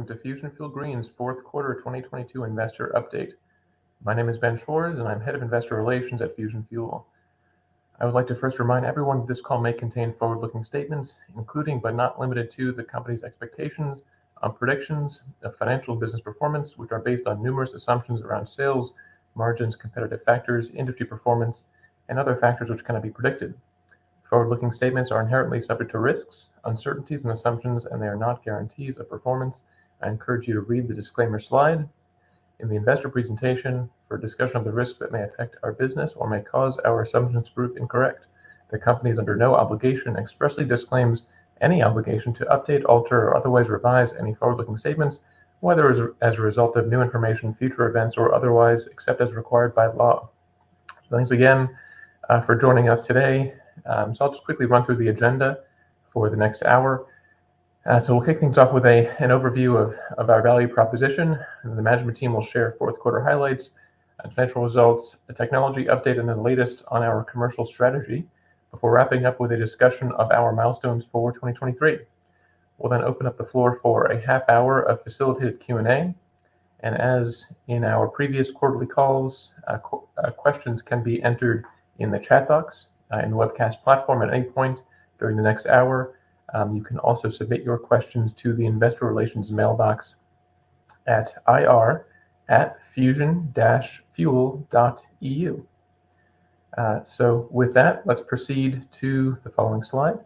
to Fusion Fuel Green's fourth quarter 2022 investor update. My name is Ben Schwarz, and I'm head of investor relations at Fusion Fuel. I would like to first remind everyone that this call may contain forward-looking statements, including but not limited to the company's expectations on predictions of financial and business performance, which are based on numerous assumptions around sales, margins, competitive factors, industry performance, and other factors which cannot be predicted. Forward-looking statements are inherently subject to risks, uncertainties, and assumptions, and they are not guarantees of performance. I encourage you to read the disclaimer slide in the investor presentation for a discussion of the risks that may affect our business or may cause our assumptions to prove incorrect. The company is under no obligation and expressly disclaims any obligation to update, alter, or otherwise revise any forward-looking statements, whether as a result of new information, future events, or otherwise, except as required by law. Thanks again for joining us today. So I'll just quickly run through the agenda for the next hour. So we'll kick things off with an overview of our value proposition. And the management team will share fourth quarter highlights, financial results, a technology update, and the latest on our commercial strategy before wrapping up with a discussion of our milestones for 2023. We'll then open up the floor for a half hour of facilitated Q&A. And as in our previous quarterly calls, questions can be entered in the chat box in the webcast platform at any point during the next hour. You can also submit your questions to the investor relations mailbox at ir@fusion-fuel.eu. So with that, let's proceed to the following slide.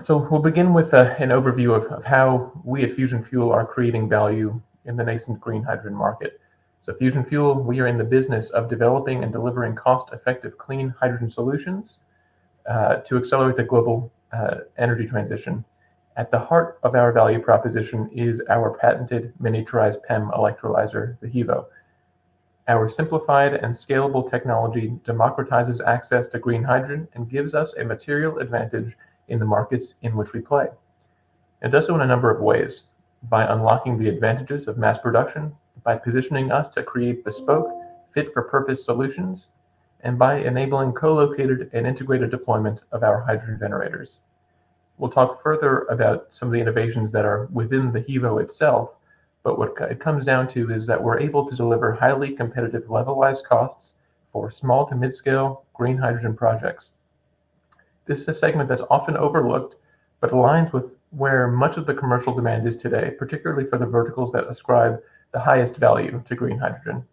So we'll begin with an overview of how we at Fusion Fuel are creating value in the nascent green hydrogen market. So Fusion Fuel, we are in the business of developing and delivering cost-effective clean hydrogen solutions to accelerate the global energy transition. At the heart of our value proposition is our patented miniaturized PEM electrolyzer, the HEVO. Our simplified and scalable technology democratizes access to green hydrogen and gives us a material advantage in the markets in which we play. It does so in a number of ways: by unlocking the advantages of mass production, by positioning us to create bespoke, fit-for-purpose solutions, and by enabling co-located and integrated deployment of our hydrogen generators. We'll talk further about some of the innovations that are within the HEVO itself, but what it comes down to is that we're able to deliver highly competitive levelized costs for small to mid-scale green hydrogen projects. This is a segment that's often overlooked, but aligns with where much of the commercial demand is today, particularly for the verticals that ascribe the highest value to green hydrogen.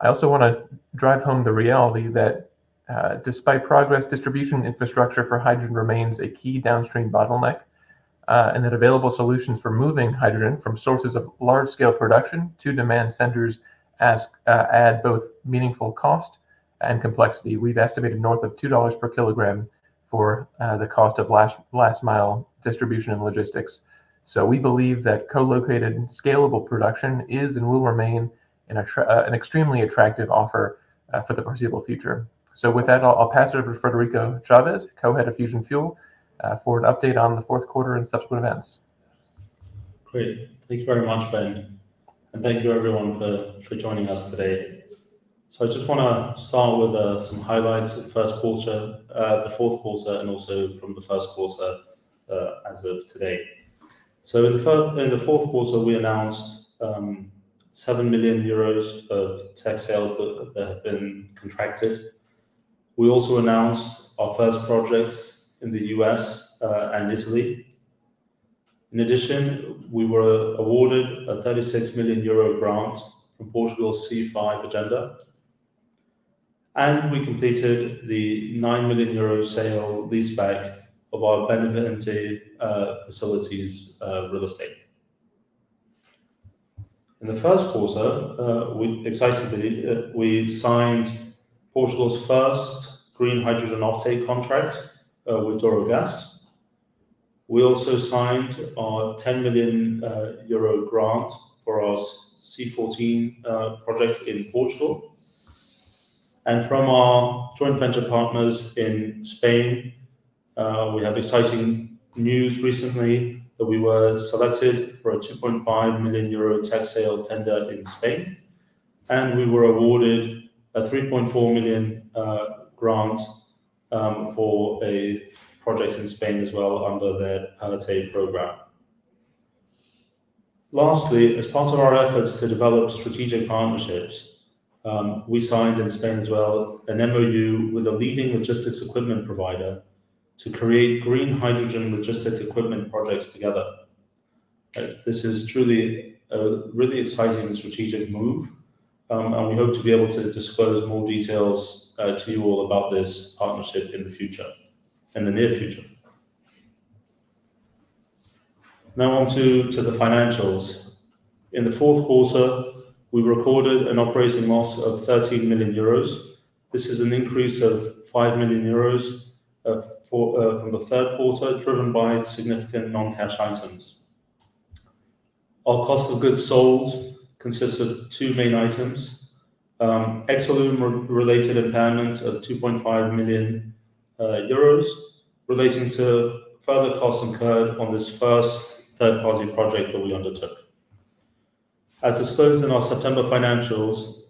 I also want to drive home the reality that despite progress, distribution infrastructure for hydrogen remains a key downstream bottleneck, and that available solutions for moving hydrogen from sources of large-scale production to demand centers add both meaningful cost and complexity. We've estimated north of $2 per kilogram for the cost of last mile distribution and logistics. So we believe that co-located scalable production is and will remain an extremely attractive offer for the foreseeable future. So with that, I'll pass it over to Federico Chavez, co-head of Fusion Fuel, for an update on the fourth quarter and subsequent events. Great. Thank you very much, Ben. And thank you everyone for joining us today. So I just want to start with some highlights of the fourth quarter, and also from the first quarter as of today. So in the fourth quarter, we announced 7 million euros of tech sales that have been contracted. We also announced our first projects in the US and Italy. In addition, we were awarded a 36 million euro grant from Portugal's C5 agenda. And we completed the 9 million euro sale leaseback of our Benavente facilities real estate. In the first quarter, we signed Portugal's first green hydrogen offtake contract with Douro Gás. We also signed our 10 million euro grant for our C14 project in Portugal. And from our joint venture partners in Spain, we have exciting news recently that we were selected for a 2.5 million euro tech sale tender in Spain. And we were awarded a 3.4 million grant for a project in Spain as well under their PERTE program. Lastly, as part of our efforts to develop strategic partnerships, we signed in Spain as well an MOU with a leading logistics equipment provider to create green hydrogen logistic equipment projects together. This is truly a really exciting and strategic move, and we hope to be able to disclose more details to you all about this partnership in the near future. Now on to the financials. In the fourth quarter, we recorded an operating loss of 13 million euros. This is an increase of 5 million euros from the third quarter, driven by significant non-cash items. Our cost of goods sold consists of two main items. Exolum-related impairment of 2.5 million euros relating to further costs incurred on this first third-party project that we undertook. As disclosed in our September financials,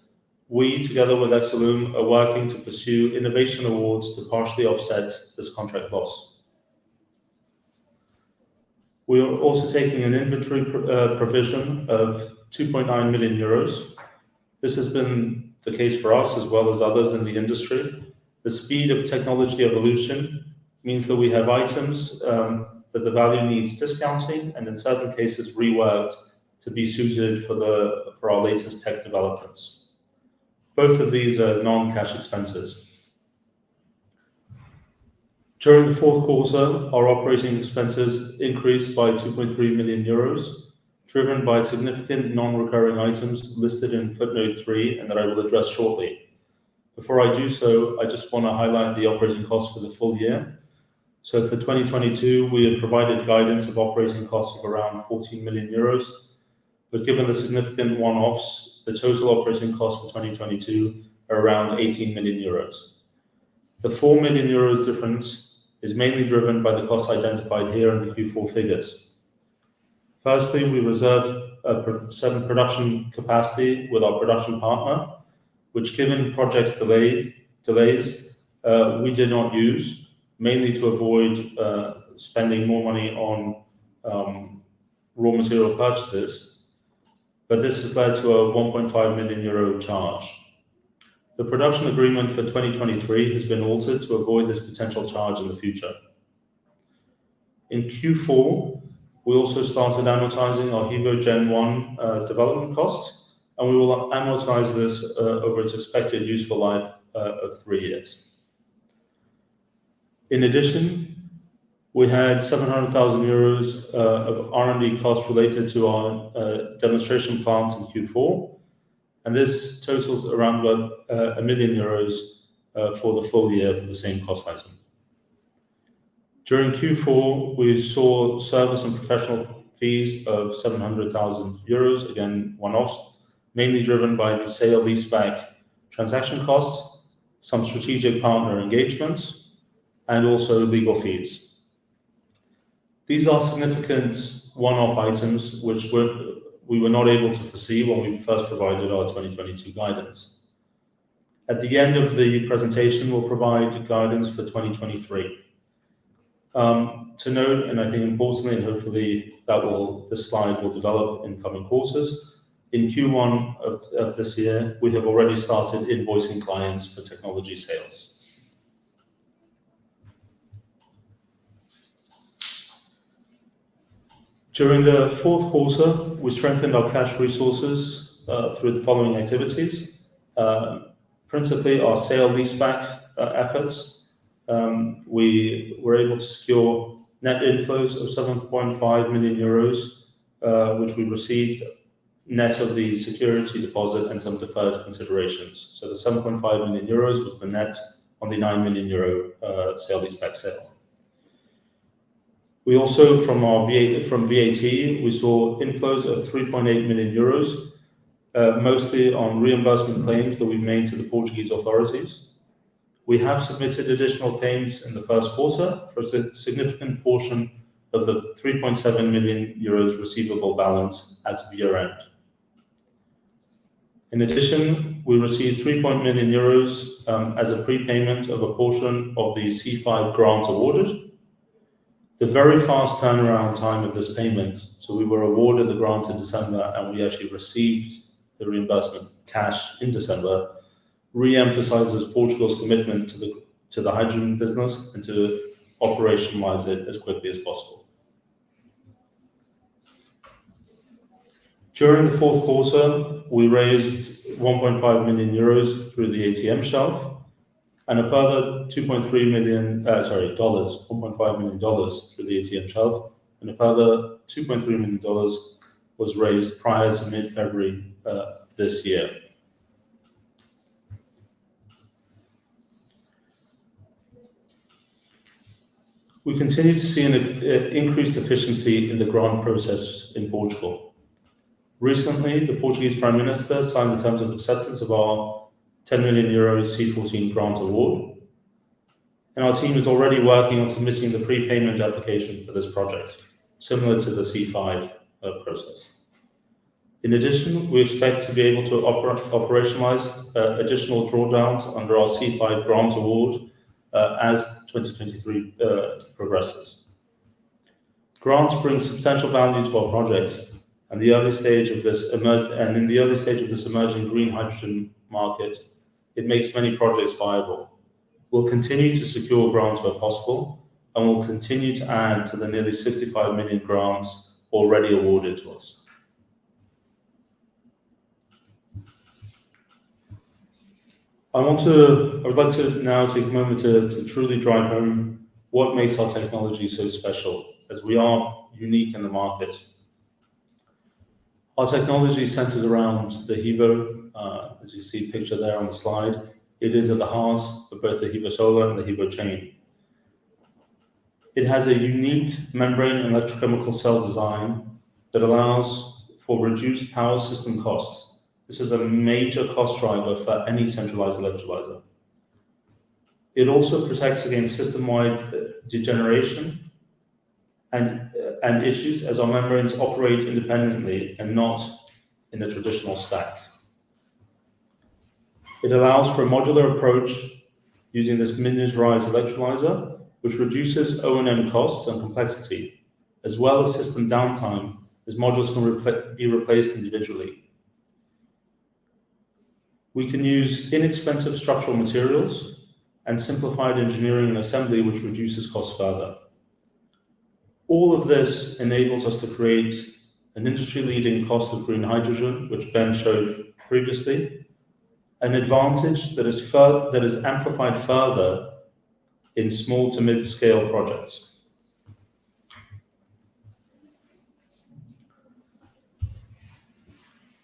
we, together with Exolum, are working to pursue innovation awards to partially offset this contract loss. We are also taking an inventory provision of 2.9 million euros. This has been the case for us as well as others in the industry. The speed of technology evolution means that we have items that the value needs discounting and in certain cases reworked to be suited for our latest tech developments. Both of these are non-cash expenses. During the fourth quarter, our operating expenses increased by 2.3 million euros, driven by significant non-recurring items listed in footnote 3 and that I will address shortly. Before I do so, I just want to highlight the operating costs for the full year. So for 2022, we had provided guidance of operating costs of around 14 million euros, but given the significant one-offs, the total operating costs for 2022 are around 18 million euros. The 4 million euros difference is mainly driven by the costs identified here in the Q4 figures. Firstly, we reserved certain production capacity with our production partner, which given projects delays, we did not use, mainly to avoid spending more money on raw material purchases, but this has led to a 1.5 million euro charge. The production agreement for 2023 has been altered to avoid this potential charge in the future. In Q4, we also started amortizing our HEVO Gen 1 development costs, and we will amortize this over its expected useful life of 3 years. In addition, we had 700,000 euros of R&D costs related to our demonstration plants in Q4, and this totals around about 1 million euros for the full year for the same cost item. During Q4, we saw service and professional fees of 700,000 euros, again one-offs, mainly driven by the sale leaseback transaction costs, some strategic partner engagements, and also legal fees. These are significant one-off items which we were not able to foresee when we first provided our 2022 guidance. At the end of the presentation, we'll provide guidance for 2023. To note, and I think importantly, and hopefully this slide will develop in coming quarters, in Q1 of this year, we have already started invoicing clients for technology sales. During the fourth quarter, we strengthened our cash resources through the following activities. Principally, our sale leaseback efforts. We were able to secure net inflows of 7.5 million euros, which we received net of the security deposit and some deferred considerations. So the 7.5 million euros was the net on the 9 million euro sale leaseback sale. We also, from VAT, we saw inflows of 3.8 million euros, mostly on reimbursement claims that we've made to the Portuguese authorities. We have submitted additional claims in the first quarter for a significant portion of the 3.7 million euros receivable balance as of year-end. In addition, we received 3 million euros as a prepayment of a portion of the C5 grant awarded. The very fast turnaround time of this payment, so we were awarded the grant in December and we actually received the reimbursement cash in December, re-emphasizes Portugal's commitment to the hydrogen business and to operationalize it as quickly as possible. During the fourth quarter, we raised 1.5 million euros through the ATM shelf, and a further $1.5 million through the ATM shelf, and a further $2.3 million was raised prior to mid-February this year. We continue to see an increased efficiency in the grant process in Portugal. Recently, the Portuguese Prime Minister signed the terms of acceptance of our 10 million euro C14 grant award, and our team is already working on submitting the prepayment application for this project, similar to the C5 process. In addition, we expect to be able to operationalize additional drawdowns under our C5 grant award as 2023 progresses. Grants bring substantial value to our projects, and in the early stage of this emerging green hydrogen market, it makes many projects viable. We'll continue to secure grants where possible, and we'll continue to add to the nearly 65 million grants already awarded to us. I would like to now take a moment to truly drive home what makes our technology so special, as we are unique in the market. Our technology centers around the HEVO, as you see pictured there on the slide. It is at the heart of both the HEVO-Solar and the HEVO-Chain. It has a unique membrane and electrochemical cell design that allows for reduced power system costs. This is a major cost driver for any centralized electrolyzer. It also protects against system-wide degeneration and issues, as our membranes operate independently and not in a traditional stack. It allows for a modular approach using this miniaturized electrolyzer, which reduces O&M costs and complexity, as well as system downtime, as modules can be replaced individually. We can use inexpensive structural materials and simplified engineering and assembly, which reduces costs further. All of this enables us to create an industry-leading cost of green hydrogen, which Ben showed previously, an advantage that is amplified further in small to mid-scale projects.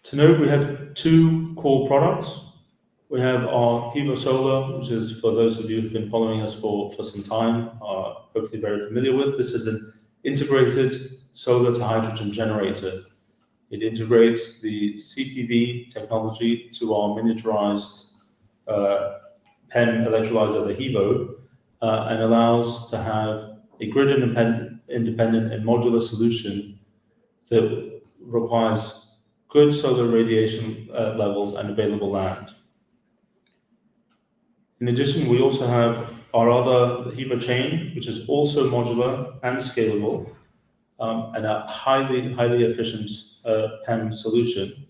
To note, we have two core products. We have our HEVO-Solar, which is, for those of you who've been following us for some time, are hopefully very familiar with. This is an integrated solar to hydrogen generator. It integrates the CPV technology to our miniaturized PEM electrolyzer, the HEVO, and allows to have a grid-independent and modular solution that requires good solar radiation levels and available land. In addition, we also have our other HEVO-Chain, which is also modular and scalable, and a highly efficient PEM solution.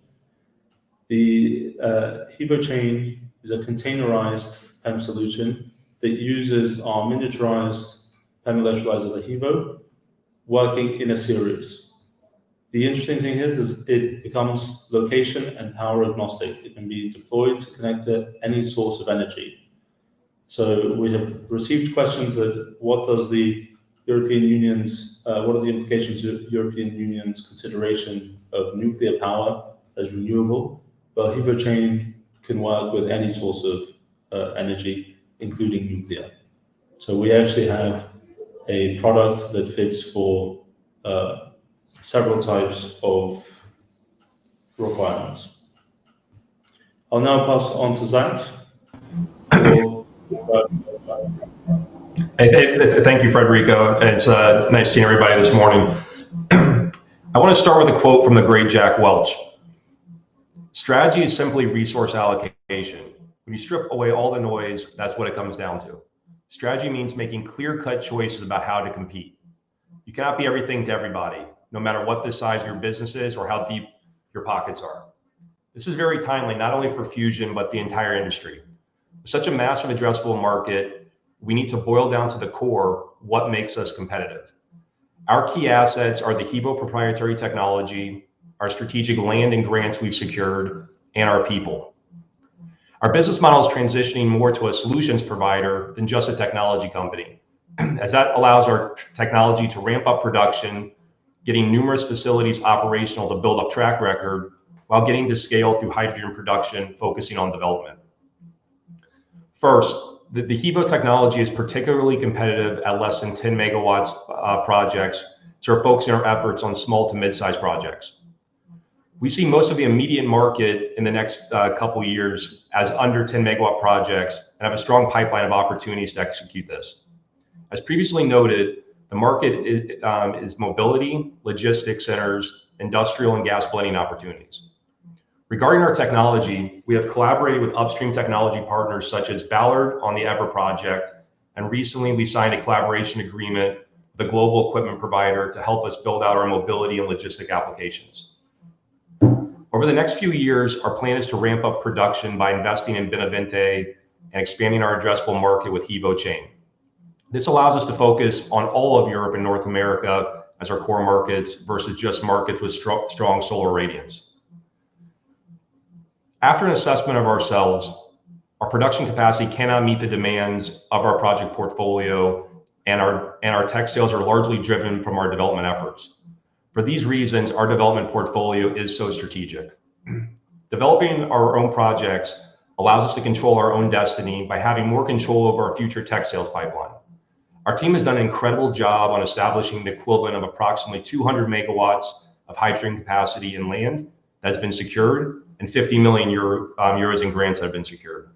The HEVO-Chain is a containerized PEM solution that uses our miniaturized PEM electrolyzer, the HEVO, working in a series. The interesting thing is it becomes location and power agnostic. It can be deployed to connect to any source of energy. So we have received questions that what are the implications of European Union's consideration of nuclear power as renewable? Well, HEVO-Chain can work with any source of energy, including nuclear. So we actually have a product that fits for several types of requirements. I'll now pass on to Zach. Thank you, Federico. It's nice seeing everybody this morning. I want to start with a quote from the great Jack Welch. Strategy is simply resource allocation. When you strip away all the noise, that's what it comes down to. Strategy means making clear-cut choices about how to compete. You cannot be everything to everybody, no matter what the size of your business is or how deep your pockets are. This is very timely, not only for Fusion, but the entire industry. With such a massive addressable market, we need to boil down to the core what makes us competitive. Our key assets are the HEVO proprietary technology, our strategic land and grants we've secured, and our people. Our business model is transitioning more to a solutions provider than just a technology company, as that allows our technology to ramp up production, getting numerous facilities operational to build up track record, while getting to scale through hydrogen production, focusing on development. First, the HEVO technology is particularly competitive at less than 10 megawatts projects, so we're focusing our efforts on small to mid-sized projects. We see most of the immediate market in the next couple of years as under 10 megawatt projects and have a strong pipeline of opportunities to execute this. As previously noted, the market is mobility, logistics centers, industrial and gas blending opportunities. Regarding our technology, we have collaborated with upstream technology partners such as Ballard on the EVER project, and recently we signed a collaboration agreement with a global equipment provider to help us build out our mobility and logistic applications. Over the next few years, our plan is to ramp up production by investing in Benavente and expanding our addressable market with HEVO-Chain. This allows us to focus on all of Europe and North America as our core markets versus just markets with strong solar radiance. After an assessment of ourselves, our production capacity cannot meet the demands of our project portfolio, and our tech sales are largely driven from our development efforts. For these reasons, our development portfolio is so strategic. Developing our own projects allows us to control our own destiny by having more control over our future tech sales pipeline. Our team has done an incredible job on establishing the equivalent of approximately 200 megawatts of hydrogen capacity in land that has been secured and 50 million euros in grants that have been secured.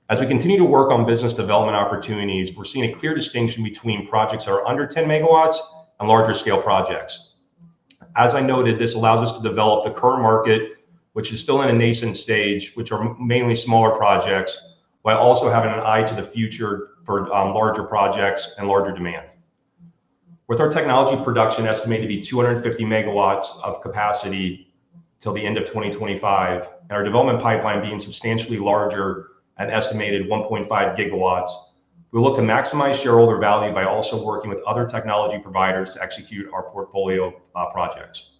As we continue to work on business development opportunities, we're seeing a clear distinction between projects that are under 10 megawatts and larger scale projects. As I noted, this allows us to develop the current market, which is still in a nascent stage, which are mainly smaller projects, while also having an eye to the future for larger projects and larger demand. With our technology production estimated to be 250 megawatts of capacity till the end of 2025, and our development pipeline being substantially larger at estimated 1.5 gigawatts, we look to maximize shareholder value by also working with other technology providers to execute our portfolio projects.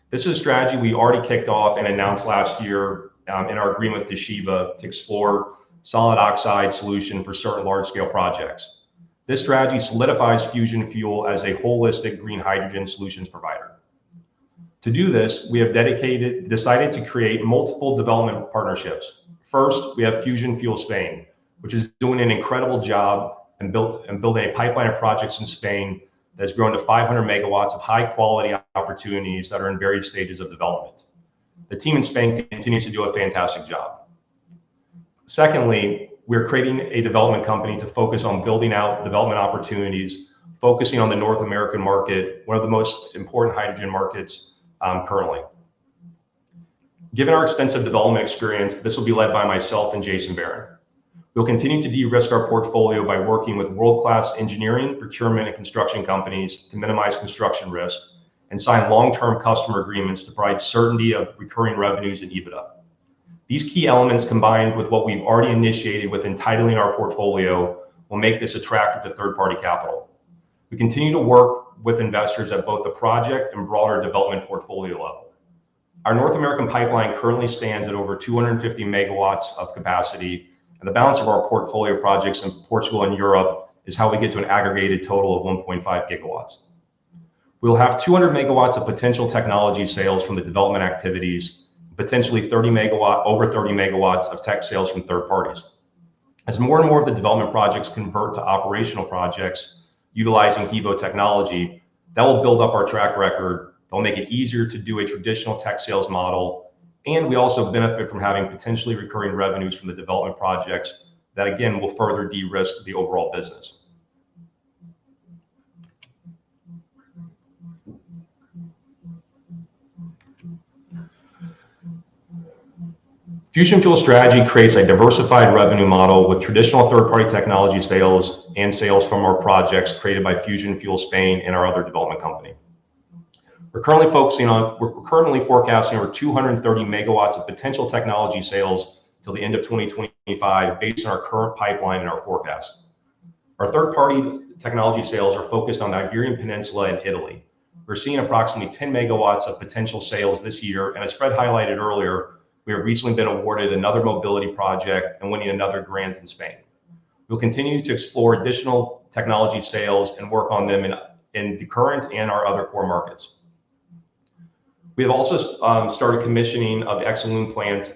This is a strategy we already kicked off and announced last year in our agreement with Toshiba to explore solid oxide solution for certain large-scale projects. This strategy solidifies Fusion Fuel as a holistic green hydrogen solutions provider. To do this, we have decided to create multiple development partnerships. First, we have Fusion Fuel Spain, which is doing an incredible job and building a pipeline of projects in Spain that has grown to 500 megawatts of high quality opportunities that are in various stages of development. The team in Spain continues to do a fantastic job. Secondly, we're creating a development company to focus on building out development opportunities, focusing on the North American market, one of the most important hydrogen markets currently. Given our extensive development experience, this will be led by myself and Jason Barron. We'll continue to de-risk our portfolio by working with world-class engineering, procurement, and construction companies to minimize construction risk and sign long-term customer agreements to provide certainty of recurring revenues and EBITDA. These key elements, combined with what we've already initiated with entitling our portfolio, will make this attractive to third-party capital. We continue to work with investors at both the project and broader development portfolio level. Our North American pipeline currently stands at over 250 megawatts of capacity, and the balance of our portfolio projects in Portugal and Europe is how we get to an aggregated total of 1.5 gigawatts. We'll have 200 megawatts of potential technology sales from the development activities, potentially over 30 megawatts of tech sales from third parties. As more and more of the development projects convert to operational projects utilizing HEVO technology, that will build up our track record. They'll make it easier to do a traditional tech sales model, and we also benefit from having potentially recurring revenues from the development projects that, again, will further de-risk the overall business. Fusion Fuel strategy creates a diversified revenue model with traditional third-party technology sales and sales from our projects created by Fusion Fuel Spain and our other development company. We're currently forecasting over 230 megawatts of potential technology sales till the end of 2025 based on our current pipeline and our forecast. Our third-party technology sales are focused on the Iberian Peninsula and Italy. We're seeing approximately 10 megawatts of potential sales this year, and as Fred highlighted earlier, we have recently been awarded another mobility project and winning another grant in Spain. We'll continue to explore additional technology sales and work on them in the current and our other core markets. We have also started commissioning of the Exolum plant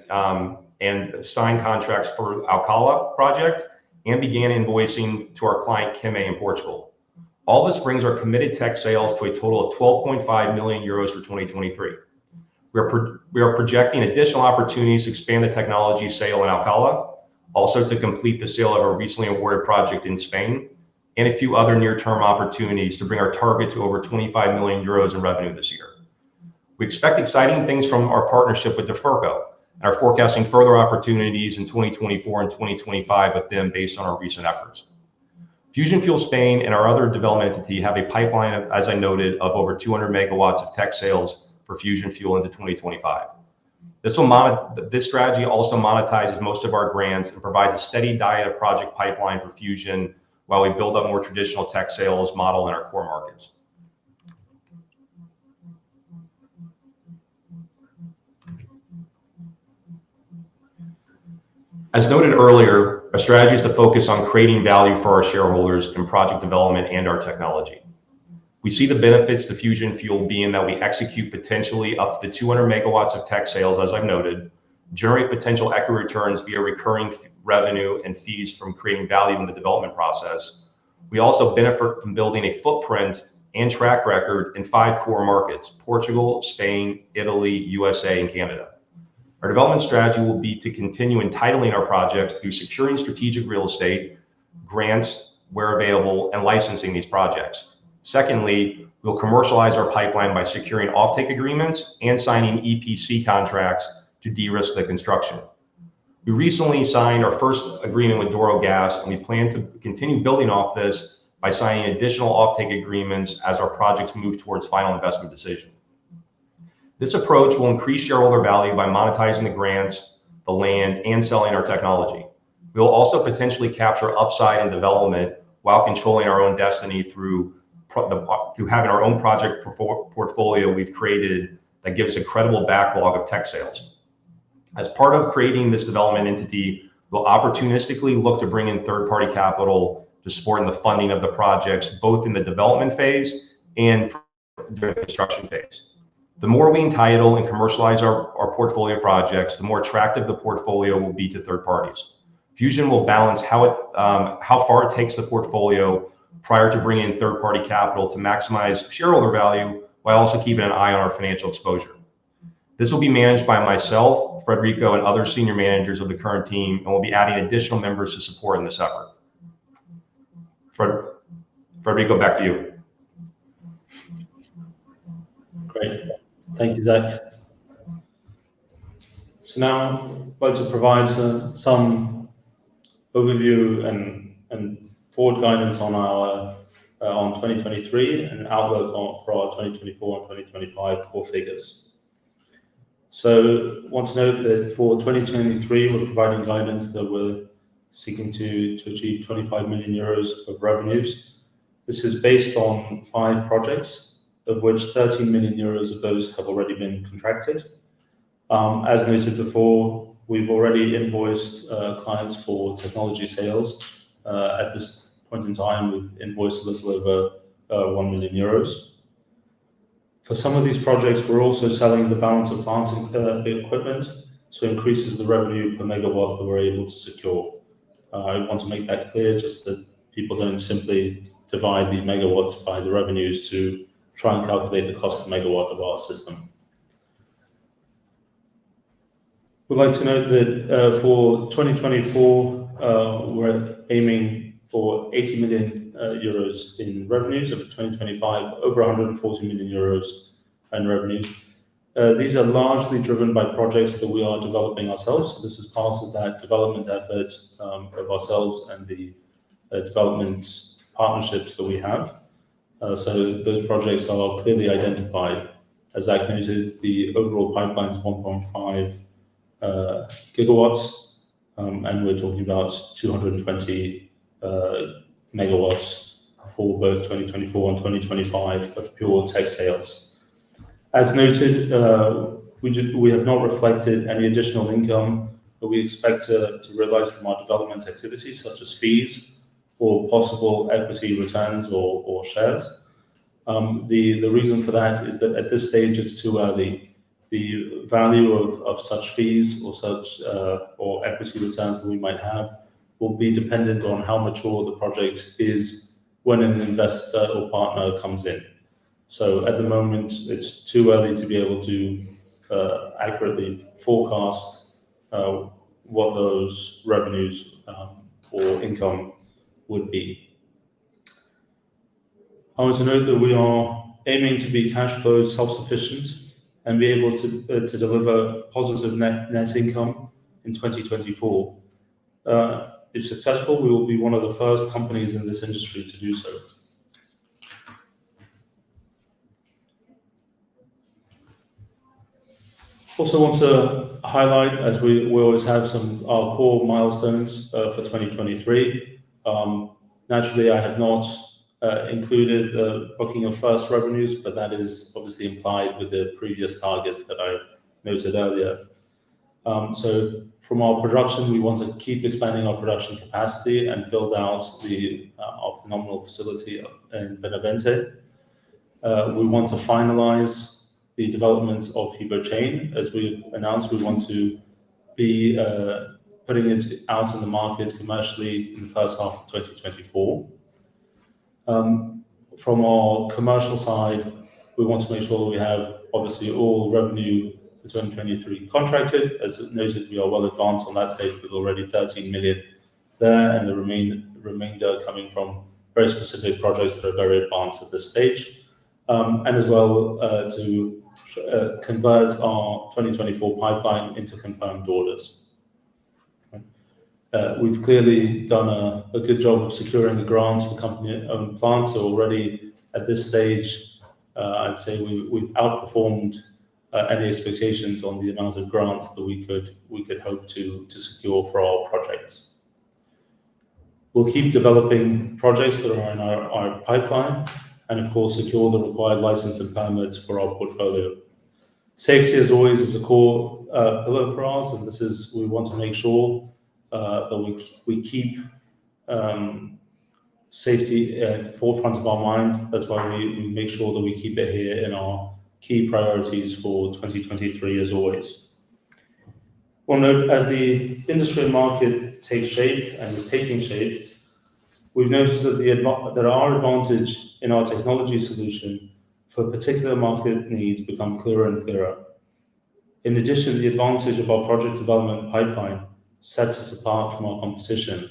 and signed contracts for Alcalá project and began invoicing to our client Kime in Portugal. All this brings our committed tech sales to a total of 12.5 million euros for 2023. We are projecting additional opportunities to expand the technology sale in Alcalá, also to complete the sale of a recently awarded project in Spain, and a few other near-term opportunities to bring our target to over 25 million euros in revenue this year. We expect exciting things from our partnership with Duferco and are forecasting further opportunities in 2024 and 2025 with them based on our recent efforts. Fusion Fuel Spain and our other development entity have a pipeline of, as I noted, of over 200 megawatts of tech sales for Fusion Fuel into 2025. This strategy also monetizes most of our grants and provides a steady diet of project pipeline for Fusion while we build up more traditional tech sales model in our core markets. As noted earlier, our strategy is to focus on creating value for our shareholders in project development and our technology. We see the benefits to Fusion Fuel being that we execute potentially up to the 200 megawatts of tech sales, as I've noted, generate potential equity returns via recurring revenue and fees from creating value in the development process. We also benefit from building a footprint and track record in 5 core markets: Portugal, Spain, Italy, USA, and Canada. Our development strategy will be to continue entitling our projects through securing strategic real estate, grants where available, and licensing these projects. Secondly, we'll commercialize our pipeline by securing offtake agreements and signing EPC contracts to de-risk the construction. We recently signed our first agreement with Douro Gas, and we plan to continue building off this by signing additional offtake agreements as our projects move towards final investment decision. This approach will increase shareholder value by monetizing the grants, the land, and selling our technology. We will also potentially capture upside in development while controlling our own destiny through having our own project portfolio we've created that gives a credible backlog of tech sales. As part of creating this development entity, we'll opportunistically look to bring in third-party capital to support in the funding of the projects, both in the development phase and during the construction phase. The more we entitle and commercialize our portfolio projects, the more attractive the portfolio will be to third parties. Fusion will balance how far it takes the portfolio prior to bringing in third-party capital to maximize shareholder value while also keeping an eye on our financial exposure. This will be managed by myself, Frederico, and other senior managers of the current team, and we'll be adding additional members to support in this effort. Frederico, back to you. Great. Thank you, Zach. So now I'd like to provide some overview and forward guidance on our on 2023 and outlook for our 2024 and 2025 core figures. So I want to note that for 2023, we're providing guidance that we're seeking to achieve 25 million euros of revenues. This is based on 5 projects, of which 13 million euros of those have already been contracted. As noted before, we've already invoiced clients for technology sales. At this point in time, we've invoiced a little over 1 million euros. For some of these projects, we're also selling the balance of plant equipment, so increases the revenue per megawatt that we're able to secure. I want to make that clear, just that people don't simply divide these megawatts by the revenues to try and calculate the cost per megawatt of our system. We'd like to note that for 2024, we're aiming for 80 million euros in revenues, and for 2025, over 140 million euros in revenues. These are largely driven by projects that we are developing ourselves. So this is part of that development effort of ourselves and the development partnerships that we have. So those projects are clearly identified. As Zach noted, the overall pipeline is 1.5 gigawatts, and we're talking about 220 megawatts for both 2024 and 2025 of pure tech sales. As noted, we have not reflected any additional income that we expect to realize from our development activities, such as fees or possible equity returns or shares. The reason for that is that at this stage it's too early. The value of such fees or such or equity returns that we might have will be dependent on how mature the project is when an investor or partner comes in. So at the moment, it's too early to be able to accurately forecast what those revenues or income would be. I want to note that we are aiming to be cash flow self-sufficient and be able to deliver positive net income in 2024. If successful, we will be one of the first companies in this industry to do so. Also want to highlight, as we always have our core milestones for 2023. Naturally, I have not included the booking of first revenues, but that is obviously implied with the previous targets that I noted earlier. So from our production, we want to keep expanding our production capacity and build out our phenomenal facility in Benavente. We want to finalize the development of HEVO-Chain. As we've announced, we want to be putting it out in the market commercially in the first half of 2024. From our commercial side, we want to make sure that we have obviously all revenue for 2023 contracted. As noted, we are well advanced on that stage with already 13 million there, and the remainder coming from very specific projects that are very advanced at this stage. And as well to convert our 2024 pipeline into confirmed orders. We've clearly done a good job of securing the grants for company-owned plants. So already at this stage, I'd say we've outperformed any expectations on the amount of grants that we could hope to secure for our projects. We'll keep developing projects that are in our pipeline, and of course secure the required license and permits for our portfolio. Safety, as always, is a core pillar for us, and we want to make sure that we keep safety at the forefront of our mind. That's why we make sure that we keep it here in our key priorities for 2023 as always. Well, note, as the industry and market takes shape and is taking shape, we've noticed that our advantage in our technology solution for particular market needs become clearer and clearer. In addition, the advantage of our project development pipeline sets us apart from our competition.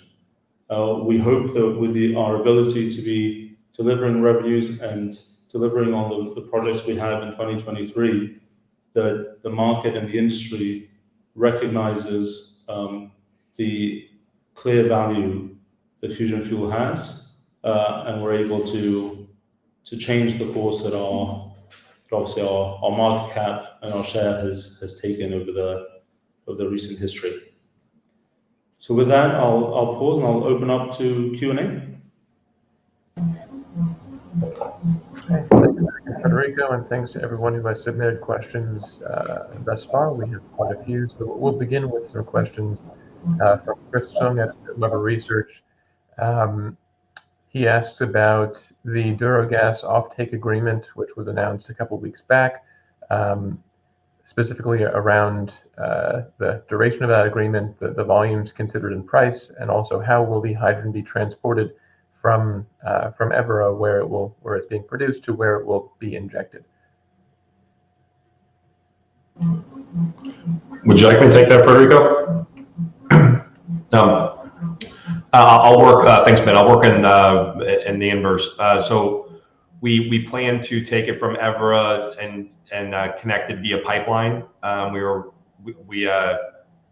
We hope that with our ability to be delivering revenues and delivering on the projects we have in 2023, that the market and the industry recognizes the clear value that Fusion Fuel has, and we're able to change the course that obviously our market cap and our share has taken over the recent history. So with that, I'll pause and I'll open up to Q&A. Okay. Thank you, Federico, and thanks to everyone who has submitted questions thus far. We have quite a few, so we'll begin with some questions from Chris Sung at Weber Research. He asks about the Duragas offtake agreement, which was announced a couple of weeks back, specifically around the duration of that agreement, the volumes considered in price, and also how will the hydrogen be transported from Évora, where it's being produced, to where it will be injected. Would you like me to take that, Federico? I'll work. Thanks, Ben. I'll work in the inverse. So we plan to take it from Évora and connect it via pipeline. We were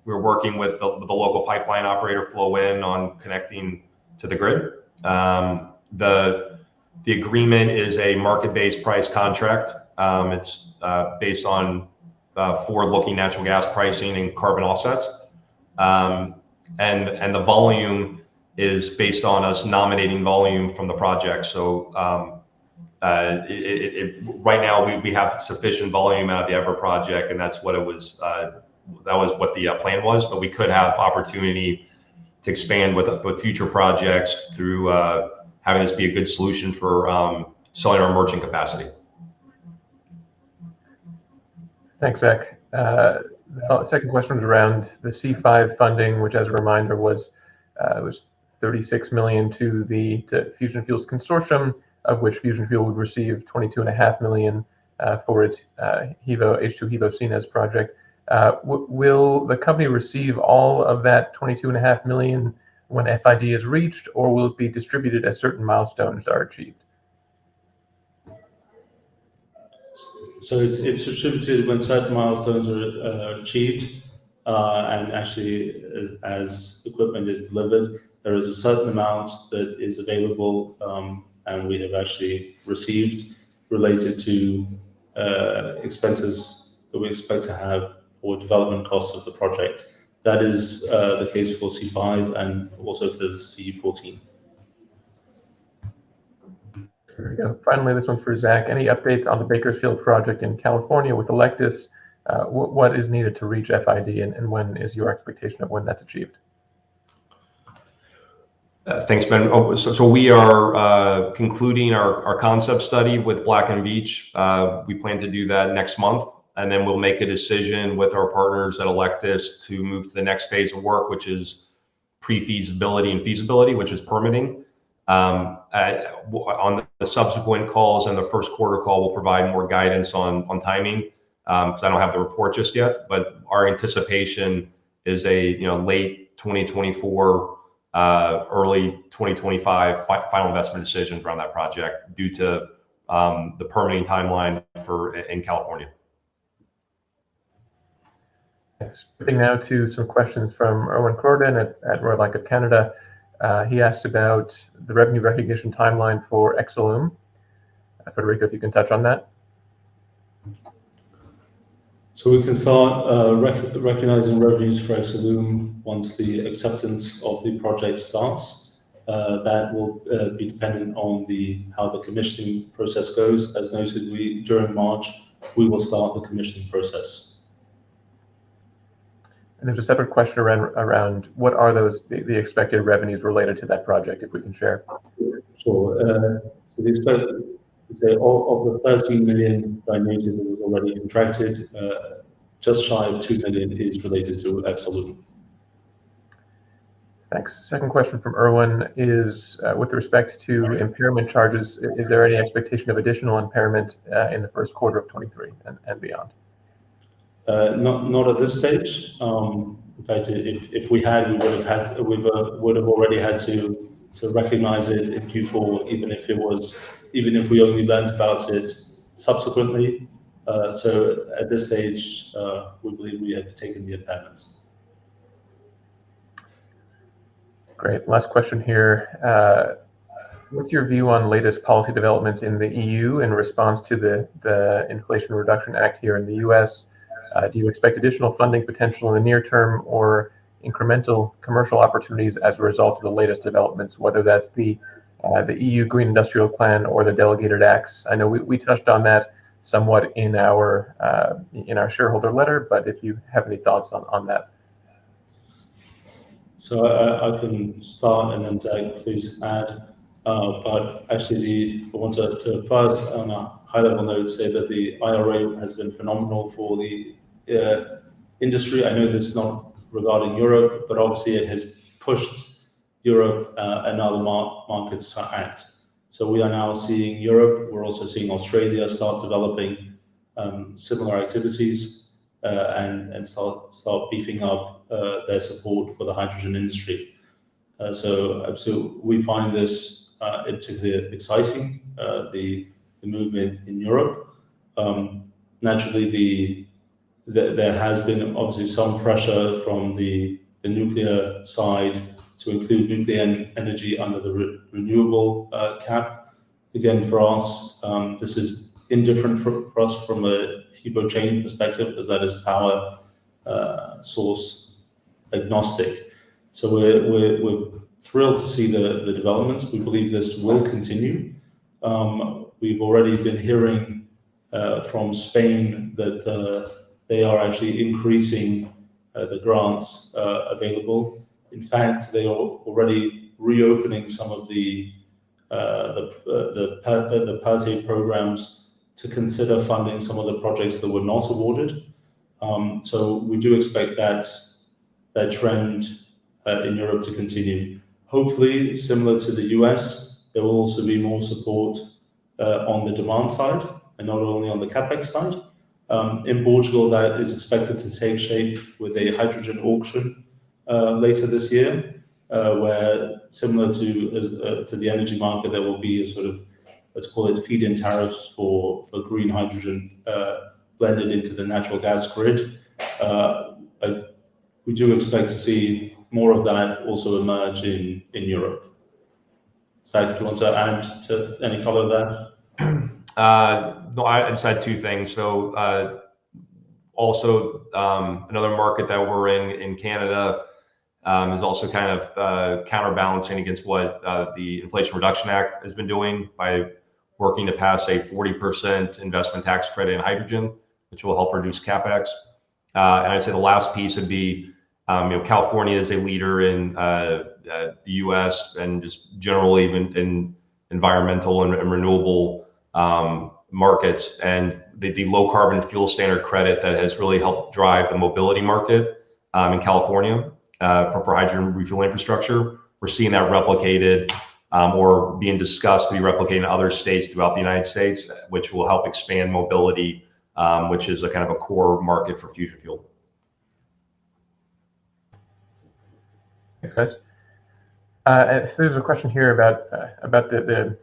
working with the local pipeline operator, Flowin, on connecting to the grid. The agreement is a market-based price contract. It's based on forward-looking natural gas pricing and carbon offsets, and the volume is based on us nominating volume from the project. So right now we have sufficient volume out of the Ever project, and that's what it was. That was what the plan was. But we could have opportunity to expand with future projects through having this be a good solution for selling our merchant capacity. Thanks, Zach. The second question was around the C5 funding, which, as a reminder, was $36 million to Fusion Fuel's consortium, of which Fusion Fuel would receive $22.5 million for its H2 Hivo CNES project. Will the company receive all of that $22.5 million when FID is reached, or will it be distributed as certain milestones are achieved? So it's distributed when certain milestones are achieved, and actually as equipment is delivered, there is a certain amount that is available, and we have actually received related to expenses that we expect to have for development costs of the project. That is the case for C5 and also for C14. There we go. Finally, this one's for Zach. Any update on the Bakersfield project in California with Electus? What is needed to reach FID, and when is your expectation of when that's achieved? Thanks, Ben. So we are concluding our concept study with Black & Veatch. We plan to do that next month, and then we'll make a decision with our partners at Electus to move to the next phase of work, which is pre-feasibility and feasibility, which is permitting. On the subsequent calls and the first quarter call, we'll provide more guidance on timing, because I don't have the report just yet. But our anticipation is a late 2024, early 2025 final investment decisions around that project due to the permitting timeline in California. Thanks. Moving now to some questions from Erwin Croden at Royal Bank of Canada. He asked about the revenue recognition timeline for Exolum. Federico, if you can touch on that. So we can start recognizing revenues for Exolum once the acceptance of the project starts. That will be dependent on how the commissioning process goes. As noted, during March we will start the commissioning process. And there's a separate question around what are the expected revenues related to that project, if we can share. Sure. So the of the 13 million I noted that was already contracted, just shy of 2 million is related to Exolum. Thanks. Second question from Erwin is with respect to impairment charges, is there any expectation of additional impairment in the first quarter of 23 and beyond? Not at this stage. In fact, if we had, we would have already had to recognize it in Q4, even if we only learned about it subsequently. So at this stage, we believe we have taken the impairment. Great. Last question here. What's your view on latest policy developments in the EU in response to the Inflation Reduction Act here in the US? Do you expect additional funding potential in the near term or incremental commercial opportunities as a result of the latest developments, whether that's the EU Green Industrial Plan or the delegated acts? I know we touched on that somewhat in our shareholder letter, but if you have any thoughts on that. So I can start and then Zach, please add. But actually, I want to first, on a high-level note, say that the IRA has been phenomenal for the industry. I know this is not regarding Europe, but obviously it has pushed Europe and other markets to act. So we are now seeing Europe. We're also seeing Australia start developing similar activities and start beefing up their support for the hydrogen industry. So we find this particularly exciting, the movement in Europe. Naturally, there has been obviously some pressure from the nuclear side to include nuclear energy under the renewable cap. Again, for us, this is indifferent for us from a HEVO-Chain perspective, as that is power source agnostic. So we're thrilled to see the developments. We believe this will continue. We've already been hearing from Spain that they are actually increasing the grants available. In fact, they are already reopening some of the PERTE programs to consider funding some of the projects that were not awarded. So we do expect that trend in Europe to continue. Hopefully, similar to the US, there will also be more support on the demand side and not only on the capex side. In Portugal, that is expected to take shape with a hydrogen auction later this year, where similar to the energy market, there will be a sort of, let's call it feed-in tariffs for green hydrogen blended into the natural gas grid. We do expect to see more of that also emerge in Europe. Zach, do you want to add to any color there? No, I just had two things. So also another market that we're in Canada, is also kind of counterbalancing against what the Inflation Reduction Act has been doing by working to pass a 40% investment tax credit in hydrogen, which will help reduce capex. And I'd say the last piece would be, California is a leader in the U.S. and just generally even in environmental and renewable markets, and the low carbon fuel standard credit that has really helped drive the mobility market in California for hydrogen refuel infrastructure. We're seeing that replicated or being discussed to be replicated in other states throughout the United States, which will help expand mobility, which is a kind of a core market for fusion fuel. Thanks, guys. So there's a question here about the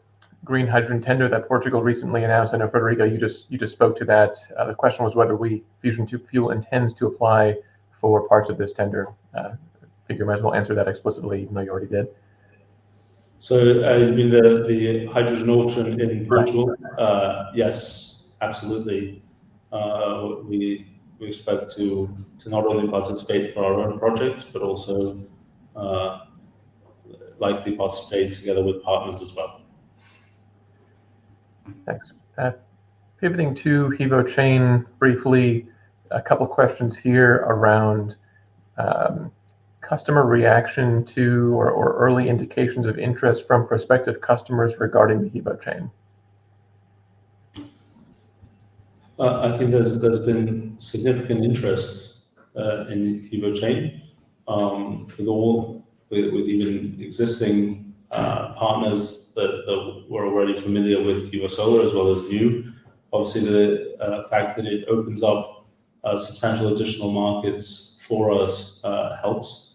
green hydrogen tender that Portugal recently announced. I know, Federico, you just spoke to that. The question was whether Fusion Fuel intends to apply for parts of this tender. I think you might as well answer that explicitly, even though you already did. So you mean the hydrogen auction in Portugal? Yes, absolutely. We expect to not only participate for our own projects, but also likely participate together with partners as well. Thanks. Pivoting to HEVO-Chain briefly, a couple questions here around customer reaction to or early indications of interest from prospective customers regarding the HEVO-Chain. I think there's been significant interest in HEVO-Chain with even existing partners that were already familiar with HEVO-Solar as well as new. Obviously, the fact that it opens up substantial additional markets for us helps.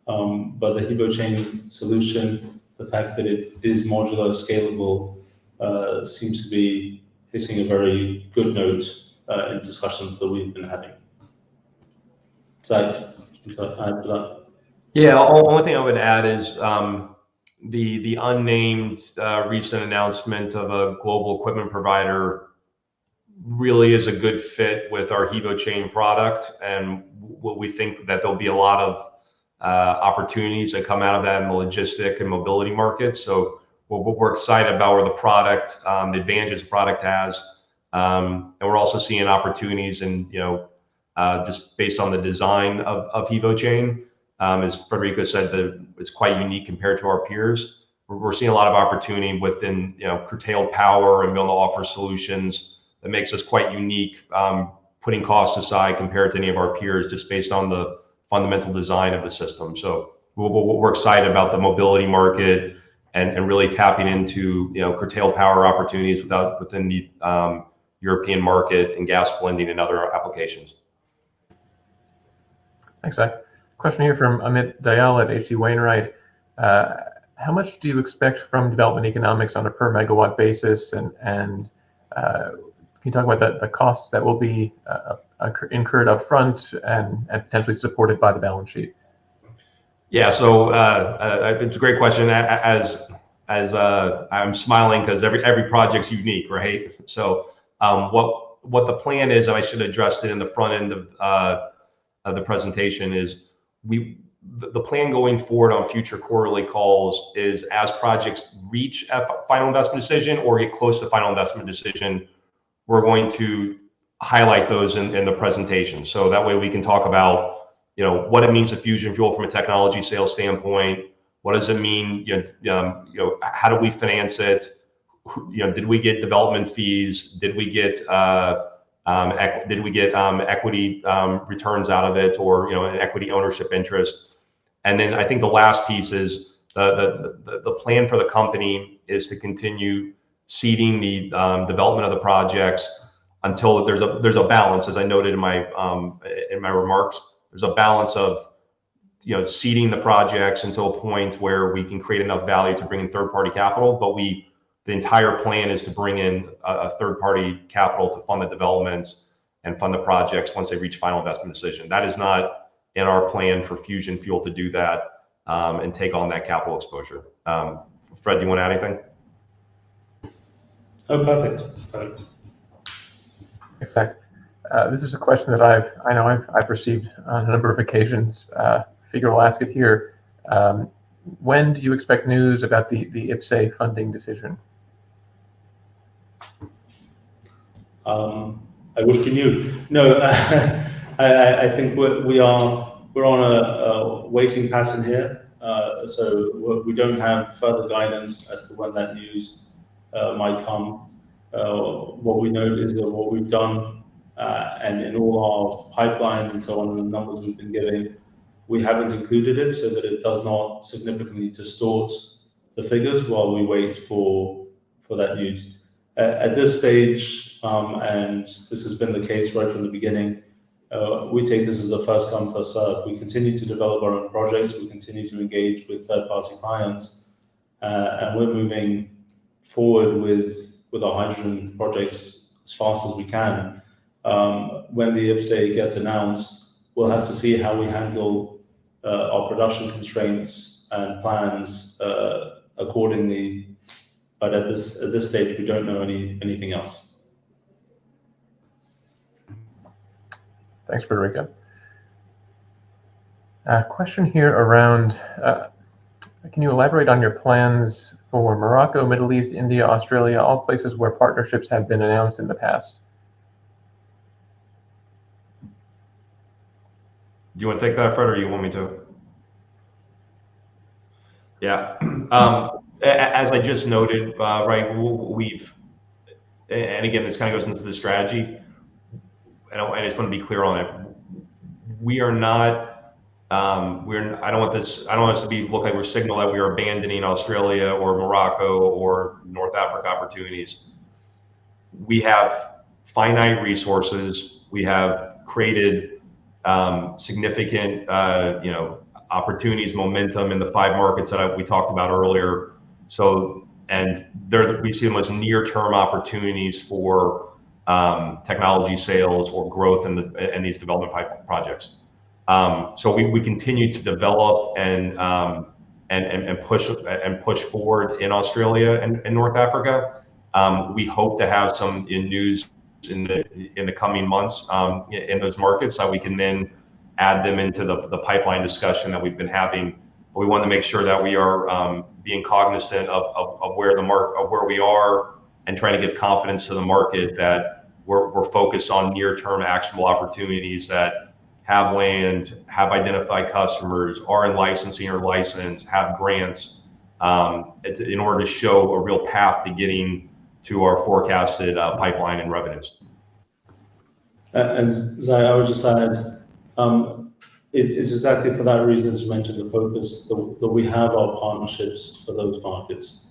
But the HEVO-Chain solution, the fact that it is modular, scalable, seems to be hitting a very good note in discussions that we've been having. Zach, to add to that? Yeah, the only thing I would add is the unnamed recent announcement of a global equipment provider really is a good fit with our HEVO-Chain product, and what we think that there'll be a lot of opportunities that come out of that in the logistic and mobility market. So we're excited about where the product, the advantages the product has, and we're also seeing opportunities and just based on the design of HEVO-Chain. As Federico said, that it's quite unique compared to our peers. We're seeing a lot of opportunity within curtailed power and being able to offer solutions that makes us quite unique, putting cost aside compared to any of our peers, just based on the fundamental design of the system. So we're excited about the mobility market and really tapping into curtailed power opportunities within the European market and gas blending and other applications. Thanks, Zach. Question here from Amit Dayal at H.C. Wainwright. How much do you expect from development economics on a per megawatt basis, and can you talk about the costs that will be incurred up front and potentially supported by the balance sheet? Yeah, so it's a great question. As I'm smiling because every project's unique, right? So what the plan is, and I should have addressed it in the front end of the presentation, is the plan going forward on future quarterly calls is as projects reach a final investment decision or get close to final investment decision, we're going to highlight those in the presentation. So that way we can talk about, what it means to Fusion Fuel from a technology sales standpoint. What does it mean? How do we finance it? Did we get development fees? Did we get equity returns out of it, or an equity ownership interest? And then I think the last piece is the plan for the company is to continue seeding the development of the projects until there's a balance, as I noted in my remarks. There's a balance of seeding the projects until a point where we can create enough value to bring in third-party capital, but the entire plan is to bring in a third-party capital to fund the developments and fund the projects once they reach final investment decision. That is not in our plan for Fusion Fuel to do that and take on that capital exposure. Fred, do you want to add anything? Oh, perfect. In fact, this is a question that I know I've received on a number of occasions. Figure we'll ask it here. When do you expect news about the IPCEI funding decision? I wish we knew. No, I think we're on a waiting pattern here. So we don't have further guidance as to when that news might come. What we know is that what we've done and in all our pipelines and so on, the numbers we've been giving, we haven't included it so that it does not significantly distort the figures while we wait for that news. At this stage, and this has been the case right from the beginning, we take this as a first come, first serve. We continue to develop our own projects, we continue to engage with third-party clients, and we're moving forward with our hydrogen projects as fast as we can. When the IPCEI gets announced, we'll have to see how we handle our production constraints and plans accordingly. But at this stage, we don't know anything else. Thanks, Federico. Question here around, can you elaborate on your plans for Morocco, Middle East, India, Australia, all places where partnerships have been announced in the past? Do you want to take that, Fred, or you want me to? Yeah. As I just noted, right, and again, this kind of goes into the strategy. I just want to be clear on it. We are not. I don't want us to look like we're signaling that we are abandoning Australia or Morocco or North Africa opportunities. We have finite resources. We have created significant, opportunities, momentum in the 5 markets that we talked about earlier. So, and we see them as near-term opportunities for technology sales or growth in these development projects. So we continue to develop and push forward in Australia and North Africa. We hope to have some news in the coming months in those markets, so we can then add them into the pipeline discussion that we've been having. But we want to make sure that we are being cognizant of where we are and trying to give confidence to the market that we're focused on near-term actionable opportunities that have land, have identified customers, are in licensing or licensed, have grants, in order to show a real path to getting to our forecasted pipeline and revenues. And Zai, I would just add, it's exactly for that reason, as you mentioned, the focus that we have our partnerships for those markets.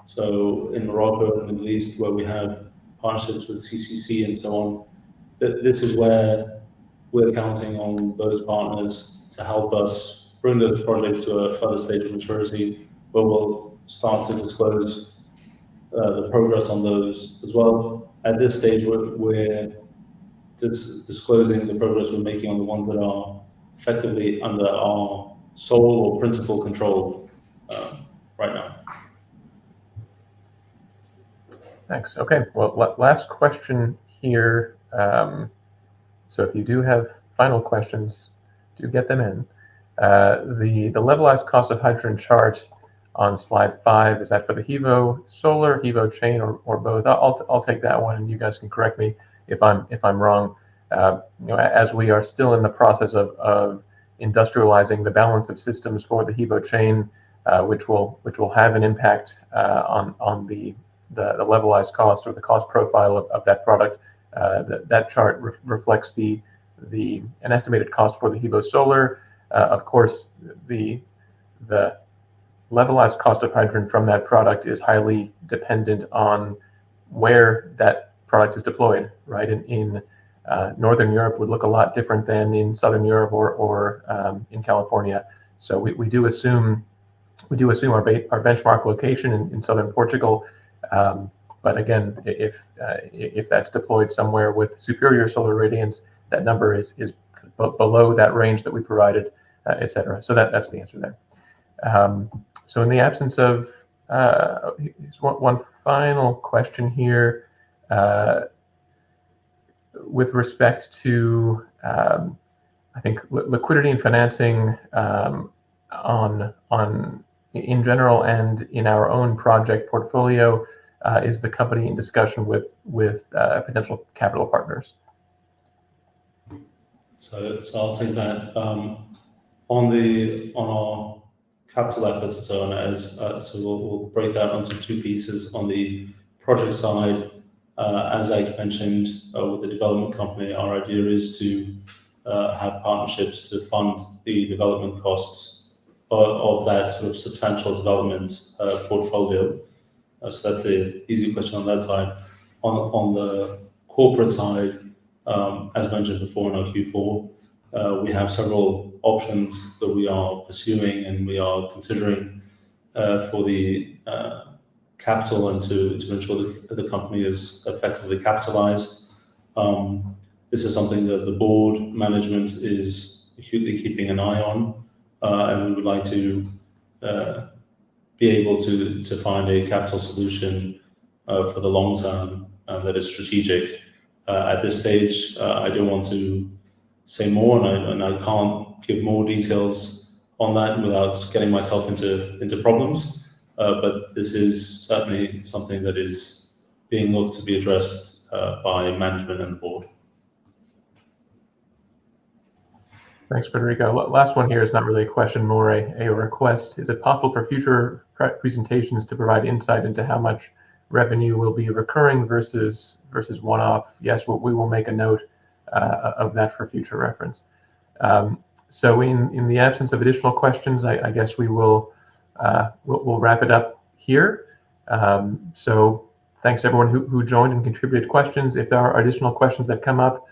So in Morocco and the Middle East, where we have partnerships with CCC and so on, this is where we're counting on those partners to help us bring those projects to a further stage of maturity, where we'll start to disclose the progress on those as well. At this stage, we're disclosing the progress we're making on the ones that are effectively under our sole or principal control right now. Thanks. Okay. Well, last question here. So if you do have final questions, do get them in. The levelized cost of hydrogen chart on slide 5, is that for the HEVO solar, HEVO chain, or both? I'll take that one, and you guys can correct me if I'm wrong. As we are still in the process of industrializing the balance of systems for the HEVO chain, which will have an impact on the levelized cost or the cost profile of that product. That chart reflects an estimated cost for the HEVO solar. Of course, the levelized cost of hydrogen from that product is highly dependent on where that product is deployed. Right, in Northern Europe would look a lot different than in Southern Europe or in California. So we do assume our benchmark location in southern Portugal. But again, if that's deployed somewhere with superior solar radiance, that number is below that range that we provided, et cetera. So that's the answer there. So in the absence of one final question here, with respect to I think liquidity and financing in general and in our own project portfolio. Is the company in discussion with potential capital partners? So I'll take that. On our capital efforts and so on, so we'll break that onto two pieces. On the project side, as I mentioned, with the development company, our idea is to have partnerships to fund the development costs of that sort of substantial development portfolio. So that's the easy question on that side. On the corporate side, as mentioned before in our Q4, we have several options that we are pursuing and we are considering for the capital and to ensure that the company is effectively capitalized. This is something that the board management is acutely keeping an eye on, and we would like to be able to find a capital solution for the long term that is strategic. At this stage, I don't want to say more, and I can't give more details on that without getting myself into problems. But this is certainly something that is being looked to be addressed by management and the board. Thanks, Federico. Last one here is not really a question, more a request. Is it possible for future presentations to provide insight into how much revenue will be recurring versus one-off? Yes, we will make a note of that for future reference. So in the absence of additional questions, I guess we'll wrap it up here. So thanks everyone who joined and contributed questions. If there are additional questions that come up,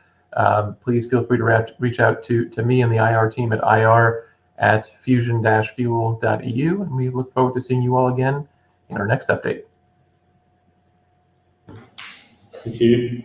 please feel free to reach out to me and the IR team at ir@fusion-fuel.eu, and we look forward to seeing you all again in our next update. Thank you.